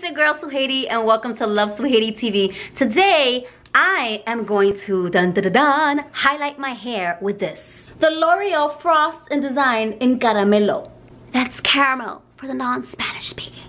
it's your girl Suhaiti and welcome to Love Suhaiti TV. Today, I am going to highlight my hair with this. The L'Oreal Frost and Design in Caramelo. That's caramel for the non-Spanish speaking.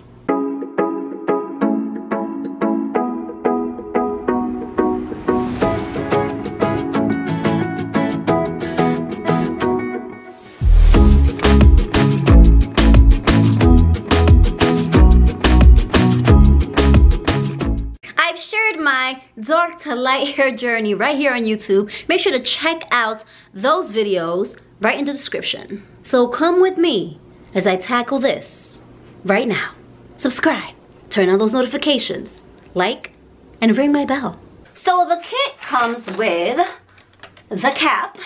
I've shared my dark to light hair journey right here on YouTube. Make sure to check out those videos right in the description. So come with me as I tackle this right now. Subscribe, turn on those notifications, like, and ring my bell. So the kit comes with the cap.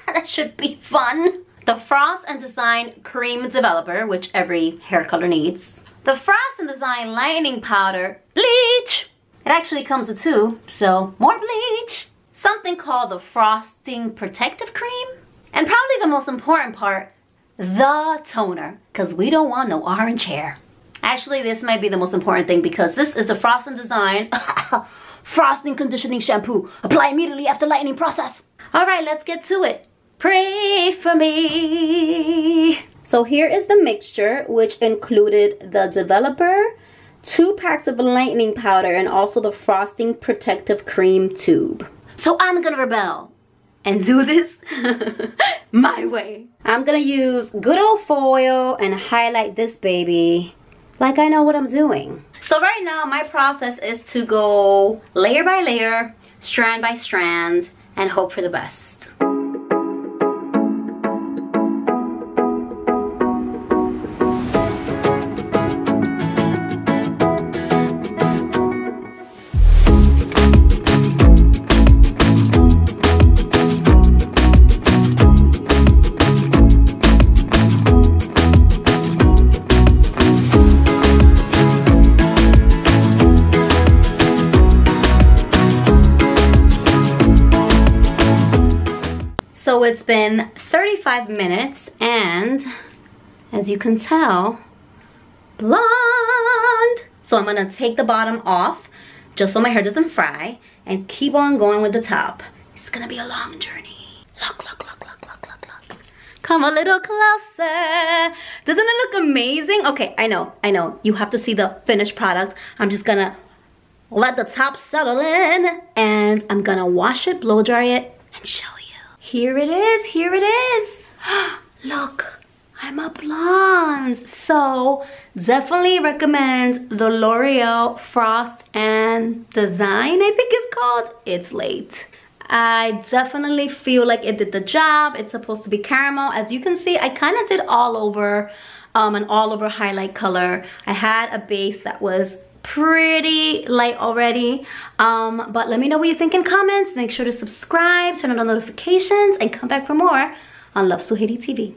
That should be fun. The Frost and Design Cream Developer, which every hair color needs. The Frost and Design Lightening Powder, bleach. It actually comes with two, so more bleach. Something called the Frosting Protective Cream. And probably the most important part, the toner, because we don't want no orange hair. Actually, this might be the most important thing because this is the Frost and Design Frosting Conditioning Shampoo. Apply immediately after lightening process. All right, let's get to it. Pray for me. So here is the mixture, which included the developer, 2 packs of lightening powder, and also the Frosting Protective Cream tube. So I'm gonna rebel and do this my way. I'm gonna use good old foil and highlight this baby like I know what I'm doing. So right now my process is to go layer by layer, strand by strand, and hope for the best. So it's been 35 minutes and as you can tell, blonde. So I'm gonna take the bottom off just so my hair doesn't fry and keep on going with the top. It's gonna be a long journey. Look, look, look, look, look, look, look. Come a little closer. Doesn't it look amazing? Okay, I know. You have to see the finished product. I'm just gonna let the top settle in and I'm gonna wash it, blow dry it, and show you. Here it is, here it is. Look, I'm a blonde. So definitely recommend the L'Oreal Frost and Design, I think it's called. It's late. I definitely feel like it did the job. It's supposed to be caramel. As you can see, I kind of did all over, an all over highlight color. I had a base that was pretty light already, but let me know what you think in comments. Make sure to subscribe, turn on the notifications, and come back for more on Love Suhaiti TV.